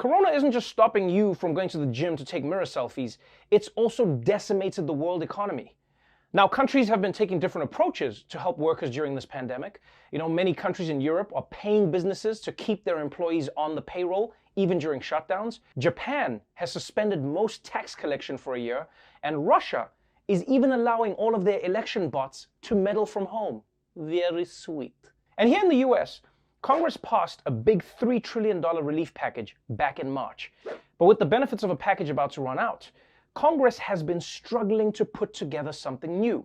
Corona isn't just stopping you from going to the gym to take mirror selfies, it's also decimated the world economy. Now, countries have been taking different approaches to help workers during this pandemic. Many countries in Europe are paying businesses to keep their employees on the payroll, even during shutdowns. Japan has suspended most tax collection for a year, and Russia is even allowing all of their election bots to meddle from home. Very sweet. And here in the US, Congress passed a big $3 trillion relief package back in March. But with the benefits of a package about to run out, Congress has been struggling to put together something new.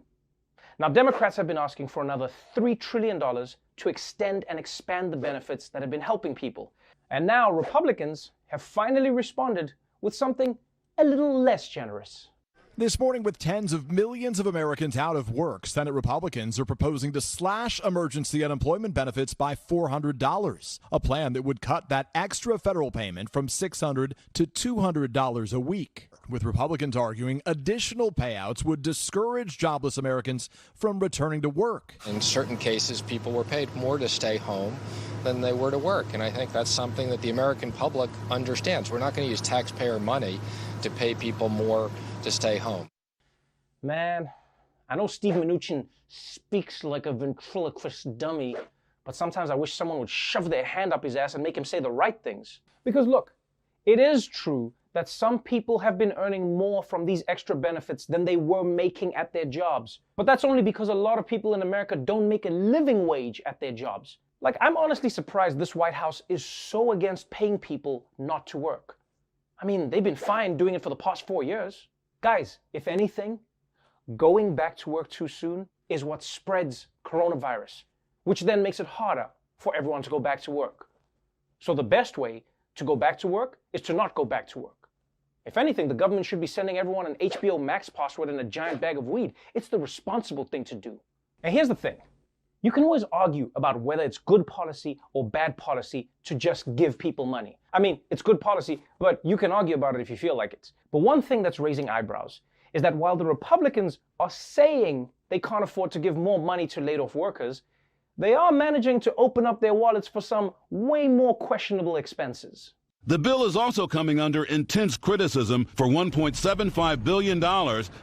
Now, Democrats have been asking for another $3 trillion to extend and expand the benefits that have been helping people. And now Republicans have finally responded with something a little less generous. This morning, with tens of millions of Americans out of work, Senate Republicans are proposing to slash emergency unemployment benefits by $400, a plan that would cut that extra federal payment from $600 to $200 a week, with Republicans arguing additional payouts would discourage jobless Americans from returning to work. In certain cases, people were paid more to stay home than they were to work, and I think that's something that the American public understands. We're not going to use taxpayer money to pay people more to stay home. Man, I know Steve Mnuchin speaks like a ventriloquist dummy, but sometimes I wish someone would shove their hand up his ass and make him say the right things. Because look, it is true that some people have been earning more from these extra benefits than they were making at their jobs. But that's only because a lot of people in America don't make a living wage at their jobs. Like, I'm honestly surprised this White House is so against paying people not to work. I mean, they've been fine doing it for the past 4 years. Guys, if anything, going back to work too soon is what spreads coronavirus, which then makes it harder for everyone to go back to work. So the best way to go back to work is to not go back to work. If anything, the government should be sending everyone an HBO Max password and a giant bag of weed. It's the responsible thing to do. And here's the thing. You can always argue about whether it's good policy or bad policy to just give people money. I mean, it's good policy, but you can argue about it if you feel like it. But one thing that's raising eyebrows is that while the Republicans are saying they can't afford to give more money to laid-off workers, they are managing to open up their wallets for some way more questionable expenses. The bill is also coming under intense criticism for $1.75 billion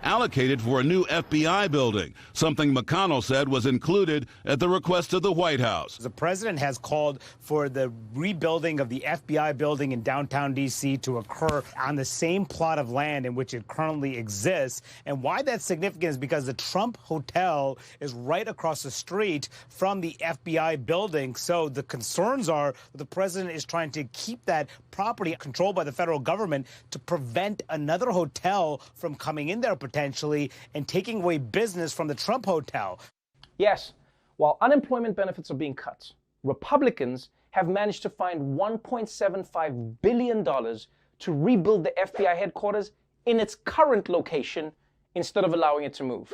allocated for a new FBI building, something McConnell said was included at the request of the White House. The president has called for the rebuilding of the FBI building in downtown D.C. to occur on the same plot of land in which it currently exists. And why that's significant is because the Trump Hotel is right across the street from the FBI building. So the concerns are that the president is trying to keep that property controlled by the federal government to prevent another hotel from coming in there potentially and taking away business from the Trump Hotel. Yes, while unemployment benefits are being cut, Republicans have managed to find $1.75 billion to rebuild the FBI headquarters in its current location instead of allowing it to move.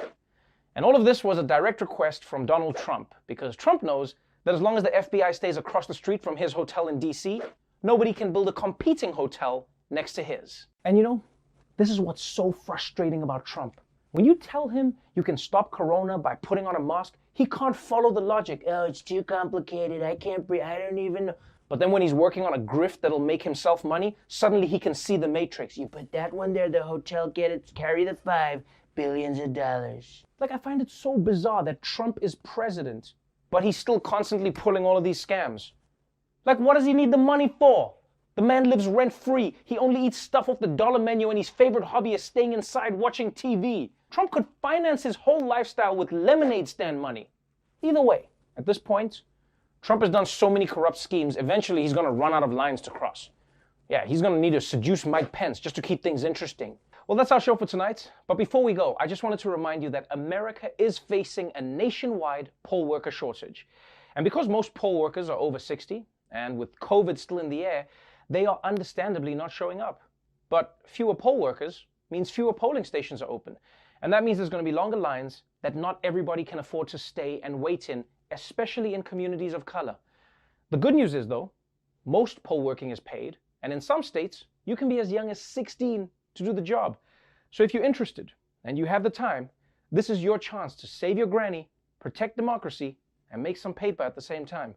And all of this was a direct request from Donald Trump, because Trump knows that as long as the FBI stays across the street from his hotel in D.C., nobody can build a competing hotel next to his. And this is what's so frustrating about Trump. When you tell him you can stop corona by putting on a mask, he can't follow the logic. Oh, it's too complicated. I can't breathe. I don't even know. But then when he's working on a grift that'll make himself money, suddenly he can see the matrix. You put that one there, the hotel, get it, carry the $5 billion. Like, I find it so bizarre that Trump is president, but he's still constantly pulling all of these scams. Like, what does he need the money for? The man lives rent-free. He only eats stuff off the dollar menu, and his favorite hobby is staying inside watching TV. Trump could finance his whole lifestyle with lemonade stand money. Either way, at this point, Trump has done so many corrupt schemes, eventually he's going to run out of lines to cross. Yeah, he's going to need to seduce Mike Pence just to keep things interesting. Well, that's our show for tonight. But before we go, I just wanted to remind you that America is facing a nationwide poll worker shortage. And because most poll workers are over 60, and with COVID still in the air, they are understandably not showing up. But fewer poll workers means fewer polling stations are open. And that means there's going to be longer lines that not everybody can afford to stay and wait in, especially in communities of color. The good news is, though, most poll working is paid, and in some states, you can be as young as 16 to do the job. So if you're interested and you have the time, this is your chance to save your granny, protect democracy, and make some paper at the same time.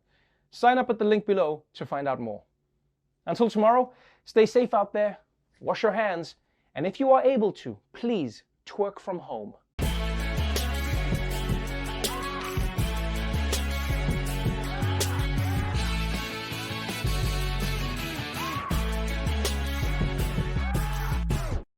Sign up at the link below to find out more. Until tomorrow, stay safe out there, wash your hands, and if you are able to, please twerk from home.